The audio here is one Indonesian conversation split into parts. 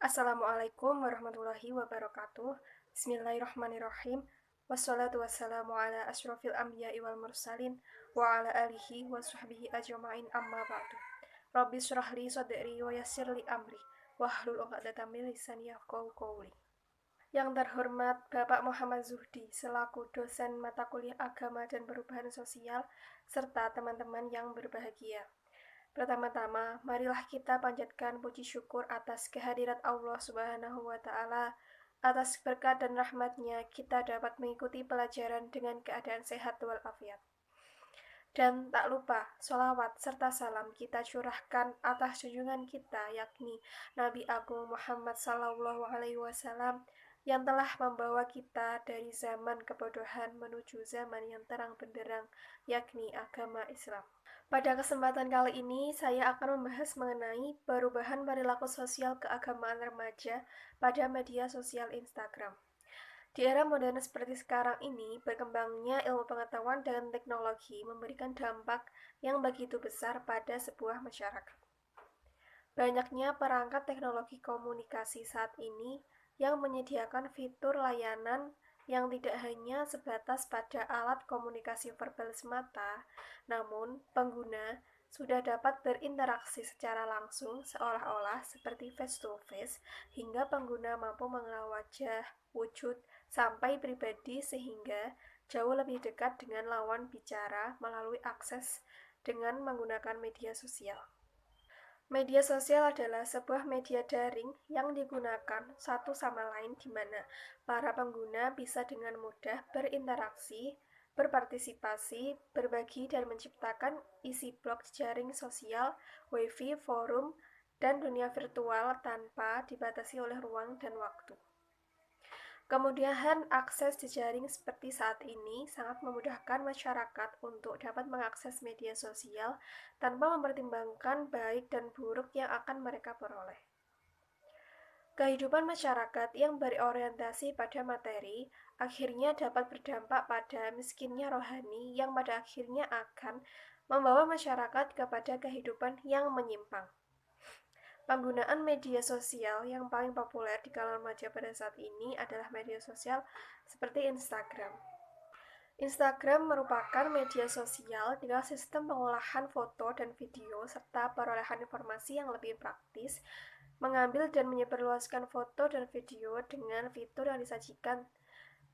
Assalamualaikum warahmatullahi wabarakatuh. Bismillahirrahmanirrahim. Wassalatu wassalamu ala asyrafil anbiya'i wal mursalin wa ala alihi wa sahbihi ajma'in amma ba'du. Rabbi syrah li sadri wa yassir li amri wahlul 'uqdatam min lisani yafqahu qawli. Yang terhormat Bapak Muhammad Zuhdi selaku dosen mata kuliah agama dan perubahan sosial serta teman-teman yang berbahagia. Pertama-tama, marilah kita panjatkan puji syukur atas kehadirat Allah Subhanahu wa Ta'ala. Atas berkat dan rahmat-Nya, kita dapat mengikuti pelajaran dengan keadaan sehat walafiat. Dan tak lupa, sholawat serta salam kita curahkan atas junjungan kita, yakni Nabi Agung Muhammad Sallallahu Alaihi Wasallam, yang telah membawa kita dari zaman kebodohan menuju zaman yang terang benderang, yakni agama Islam. Pada kesempatan kali ini, saya akan membahas mengenai perubahan perilaku sosial keagamaan remaja pada media sosial Instagram. Di era modern seperti sekarang ini, berkembangnya ilmu pengetahuan dan teknologi memberikan dampak yang begitu besar pada sebuah masyarakat. Banyaknya perangkat teknologi komunikasi saat ini yang menyediakan fitur layanan yang tidak hanya sebatas pada alat komunikasi verbal semata, namun pengguna sudah dapat berinteraksi secara langsung seolah-olah seperti face-to-face hingga pengguna mampu mengenal wajah, wujud, sampai pribadi sehingga jauh lebih dekat dengan lawan bicara melalui akses dengan menggunakan media sosial. Media sosial adalah sebuah media daring yang digunakan satu sama lain di mana para pengguna bisa dengan mudah berinteraksi, berpartisipasi, berbagi dan menciptakan isi blog jaring sosial, wifi, forum, dan dunia virtual tanpa dibatasi oleh ruang dan waktu. Kemudahan akses jejaring seperti saat ini sangat memudahkan masyarakat untuk dapat mengakses media sosial tanpa mempertimbangkan baik dan buruk yang akan mereka peroleh. Kehidupan masyarakat yang berorientasi pada materi akhirnya dapat berdampak pada miskinnya rohani yang pada akhirnya akan membawa masyarakat kepada kehidupan yang menyimpang. Penggunaan media sosial yang paling populer di kalangan remaja pada saat ini adalah media sosial seperti Instagram. Instagram merupakan media sosial dengan sistem pengolahan foto dan video serta perolehan informasi yang lebih praktis, mengambil dan menyebarluaskan foto dan video dengan fitur yang disajikan,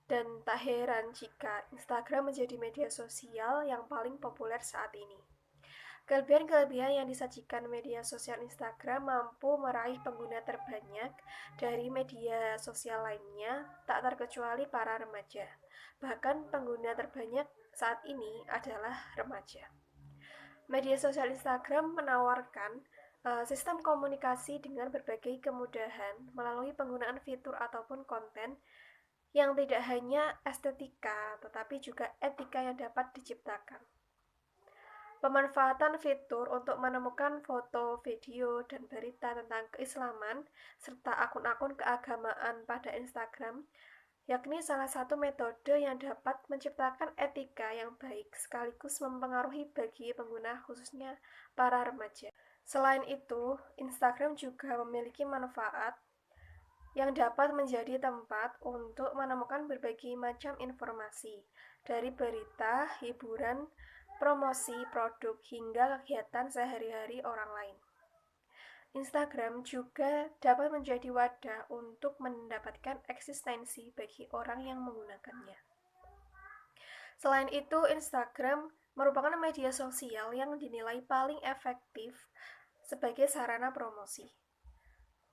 dan tak heran jika Instagram menjadi media sosial yang paling populer saat ini. Kelebihan-kelebihan yang disajikan media sosial Instagram mampu meraih pengguna terbanyak dari media sosial lainnya, tak terkecuali para remaja. Bahkan pengguna terbanyak saat ini adalah remaja. Media sosial Instagram menawarkan sistem komunikasi dengan berbagai kemudahan melalui penggunaan fitur ataupun konten yang tidak hanya estetika, tetapi juga etika yang dapat diciptakan. Pemanfaatan fitur untuk menemukan foto, video, dan berita tentang keislaman serta akun-akun keagamaan pada Instagram yakni salah satu metode yang dapat menciptakan etika yang baik sekaligus mempengaruhi bagi pengguna khususnya para remaja. Selain itu, Instagram juga memiliki manfaat yang dapat menjadi tempat untuk menemukan berbagai macam informasi dari berita, hiburan, promosi produk hingga kegiatan sehari-hari orang lain. Instagram juga dapat menjadi wadah untuk mendapatkan eksistensi bagi orang yang menggunakannya. Selain itu, Instagram merupakan media sosial yang dinilai paling efektif sebagai sarana promosi.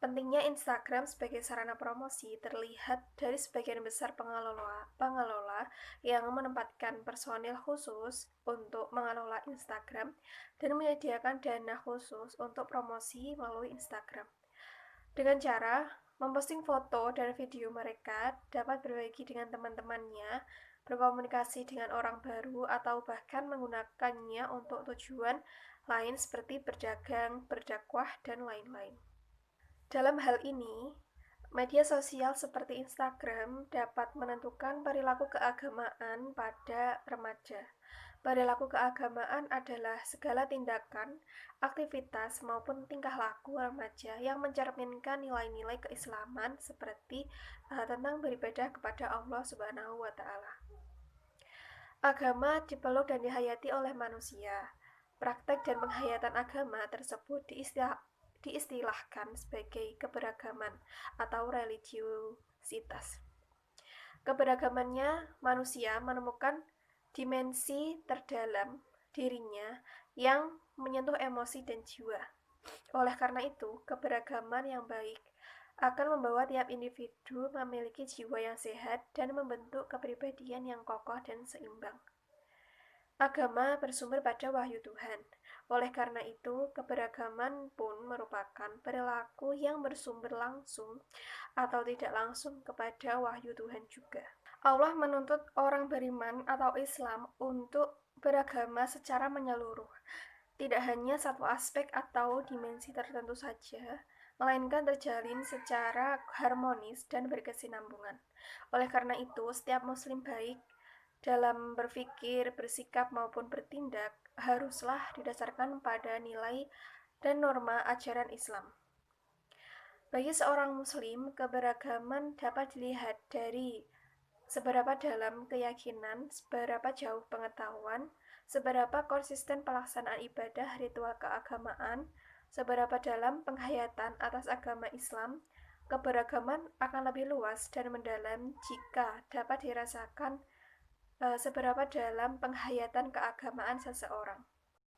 Pentingnya Instagram sebagai sarana promosi terlihat dari sebagian besar pengelola yang menempatkan personil khusus untuk mengelola Instagram dan menyediakan dana khusus untuk promosi melalui Instagram. Dengan cara memposting foto dan video mereka dapat berbagi dengan teman-temannya, berkomunikasi dengan orang baru, atau bahkan menggunakannya untuk tujuan lain seperti berdagang, berdakwah, dan lain-lain. Dalam hal ini, media sosial seperti Instagram dapat menentukan perilaku keagamaan pada remaja. Perilaku keagamaan adalah segala tindakan, aktivitas, maupun tingkah laku remaja yang mencerminkan nilai-nilai keislaman seperti tentang beribadah kepada Allah Subhanahu wa Ta'ala. Agama dipeluk dan dihayati oleh manusia. Praktek dan penghayatan agama tersebut diistilahkan sebagai keberagaman atau religiositas. Keberagamannya, manusia menemukan dimensi terdalam dirinya yang menyentuh emosi dan jiwa. Oleh karena itu, keberagaman yang baik akan membawa tiap individu memiliki jiwa yang sehat dan membentuk kepribadian yang kokoh dan seimbang. Agama bersumber pada wahyu Tuhan. Oleh karena itu, keberagaman pun merupakan perilaku yang bersumber langsung atau tidak langsung kepada wahyu Tuhan juga. Allah menuntut orang beriman atau Islam untuk beragama secara menyeluruh, tidak hanya satu aspek atau dimensi tertentu saja, melainkan terjalin secara harmonis dan berkesinambungan. Oleh karena itu, setiap muslim baik dalam berpikir, bersikap, maupun bertindak haruslah didasarkan pada nilai dan norma ajaran Islam. Bagi seorang muslim, keberagaman dapat dilihat dari seberapa dalam keyakinan, seberapa jauh pengetahuan, seberapa konsisten pelaksanaan ibadah ritual keagamaan, seberapa dalam penghayatan atas agama Islam. Keberagaman akan lebih luas dan mendalam jika dapat dirasakan seberapa dalam penghayatan keagamaan seseorang.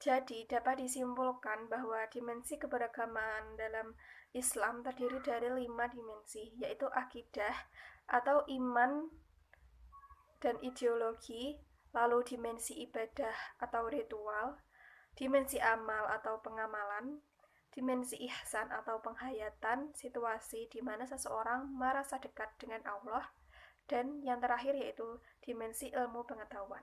Jadi, dapat disimpulkan bahwa dimensi keberagaman dalam Islam terdiri dari 5 dimensi, yaitu akidah atau iman dan ideologi, lalu dimensi ibadah atau ritual, dimensi amal atau pengamalan, dimensi ihsan atau penghayatan, situasi di mana seseorang merasa dekat dengan Allah, dan yang terakhir yaitu dimensi ilmu pengetahuan.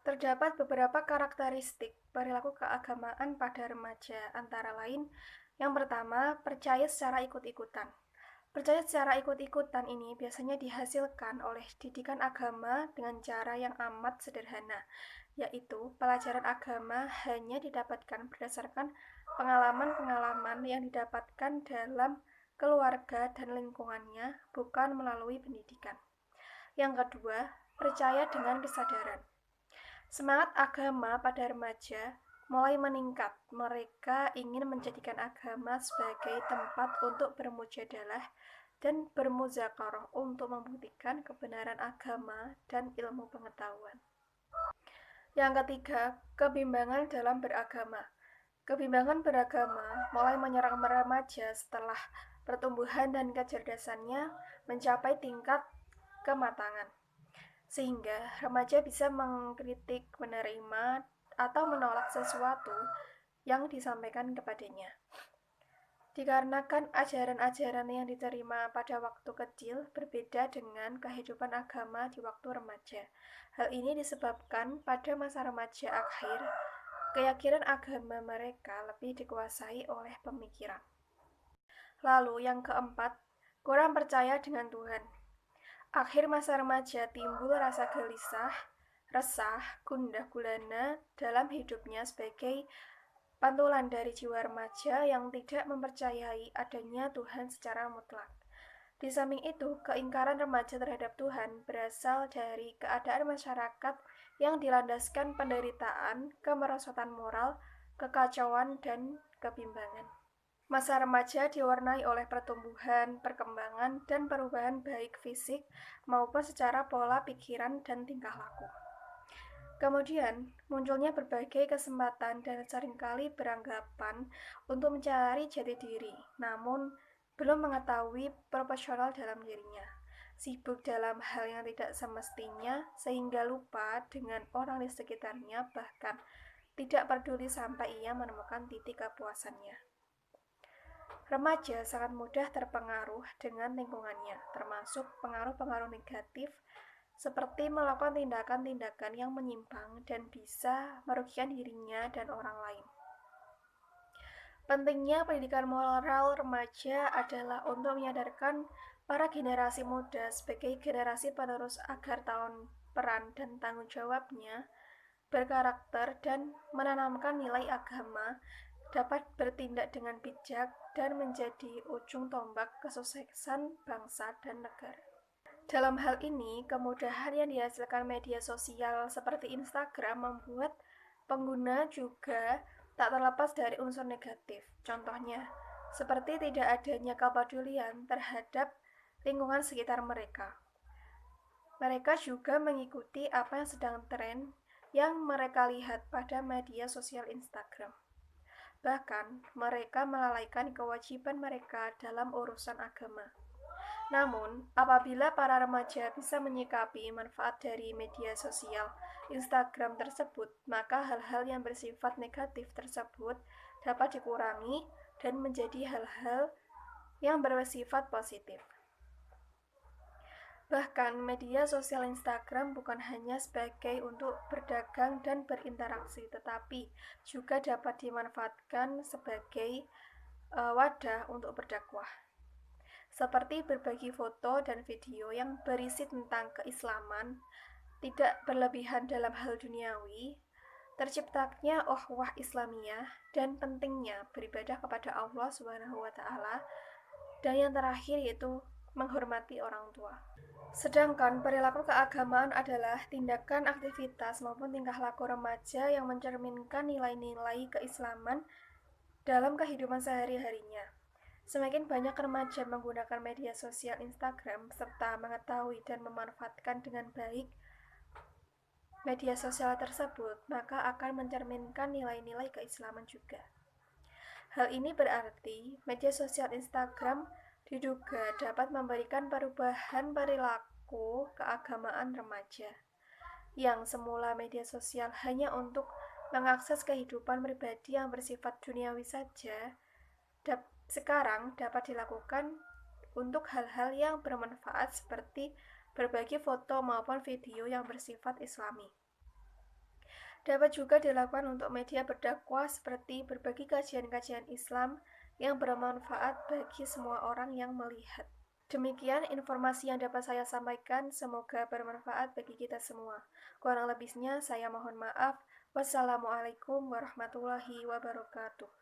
Terdapat beberapa karakteristik perilaku keagamaan pada remaja, antara lain yang pertama, percaya secara ikut-ikutan. Percaya secara ikut-ikutan ini biasanya dihasilkan oleh didikan agama dengan cara yang amat sederhana, yaitu pelajaran agama hanya didapatkan berdasarkan pengalaman-pengalaman yang didapatkan dalam keluarga dan lingkungannya, bukan melalui pendidikan. Yang kedua, percaya dengan kesadaran. Semangat agama pada remaja mulai meningkat. Mereka ingin menjadikan agama sebagai tempat untuk bermujadalah dan bermuzakarah untuk membuktikan kebenaran agama dan ilmu pengetahuan. Yang ketiga, kebimbangan dalam beragama. Kebimbangan beragama mulai menyerang remaja setelah pertumbuhan dan kecerdasannya mencapai tingkat kematangan, sehingga remaja bisa mengkritik, menerima, atau menolak sesuatu yang disampaikan kepadanya. Dikarenakan ajaran-ajaran yang diterima pada waktu kecil berbeda dengan kehidupan agama di waktu remaja. Hal ini disebabkan pada masa remaja akhir, keyakinan agama mereka lebih dikuasai oleh pemikiran. Lalu yang keempat, kurang percaya dengan Tuhan. Akhir masa remaja timbul rasa gelisah, resah, gundah gulana dalam hidupnya sebagai pantulan dari jiwa remaja yang tidak mempercayai adanya Tuhan secara mutlak. Di samping itu, keingkaran remaja terhadap Tuhan berasal dari keadaan masyarakat yang dilandaskan penderitaan, kemerosotan moral, kekacauan, dan kebimbangan. Masa remaja diwarnai oleh pertumbuhan, perkembangan, dan perubahan baik fisik maupun secara pola pikiran dan tingkah laku. Kemudian, munculnya berbagai kesempatan dan seringkali beranggapan untuk mencari jati diri, namun belum mengetahui proporsional dalam dirinya. Sibuk dalam hal yang tidak semestinya, sehingga lupa dengan orang di sekitarnya, bahkan tidak peduli sampai ia menemukan titik kepuasannya. Remaja sangat mudah terpengaruh dengan lingkungannya, termasuk pengaruh-pengaruh negatif seperti melakukan tindakan-tindakan yang menyimpang dan bisa merugikan dirinya dan orang lain. Pentingnya pendidikan moral remaja adalah untuk menyadarkan para generasi muda sebagai generasi penerus agar tahun peran dan tanggung jawabnya berkarakter, dan menanamkan nilai agama dapat bertindak dengan bijak dan menjadi ujung tombak kesuksesan bangsa dan negara. Dalam hal ini, kemudahan yang dihasilkan media sosial seperti Instagram membuat pengguna juga tak terlepas dari unsur negatif. Contohnya, seperti tidak adanya kepedulian terhadap lingkungan sekitar mereka. Mereka juga mengikuti apa yang sedang tren yang mereka lihat pada media sosial Instagram. Bahkan, mereka melalaikan kewajiban mereka dalam urusan agama. Namun, apabila para remaja bisa menyikapi manfaat dari media sosial Instagram tersebut, maka hal-hal yang bersifat negatif tersebut dapat dikurangi dan menjadi hal-hal yang bersifat positif. Bahkan, media sosial Instagram bukan hanya sebagai untuk berdagang dan berinteraksi, tetapi juga dapat dimanfaatkan sebagai wadah untuk berdakwah. Seperti berbagi foto dan video yang berisi tentang keislaman, tidak berlebihan dalam hal duniawi, terciptanya ukhuwah Islamiyah, dan pentingnya beribadah kepada Allah SWT, dan yang terakhir yaitu menghormati orang tua. Sedangkan perilaku keagamaan adalah tindakan, aktivitas, maupun tingkah laku remaja yang mencerminkan nilai-nilai keislaman dalam kehidupan sehari-harinya. Semakin banyak remaja menggunakan media sosial Instagram serta mengetahui dan memanfaatkan dengan baik media sosial tersebut, maka akan mencerminkan nilai-nilai keislaman juga. Hal ini berarti media sosial Instagram diduga dapat memberikan perubahan perilaku keagamaan remaja, yang semula media sosial hanya untuk mengakses kehidupan pribadi yang bersifat duniawi saja, sekarang dapat dilakukan untuk hal-hal yang bermanfaat seperti berbagi foto maupun video yang bersifat islami. Dapat juga dilakukan untuk media berdakwah seperti berbagi kajian-kajian Islam yang bermanfaat bagi semua orang yang melihat. Demikian informasi yang dapat saya sampaikan, semoga bermanfaat bagi kita semua. Kurang lebihnya saya mohon maaf. Wassalamualaikum warahmatullahi wabarakatuh.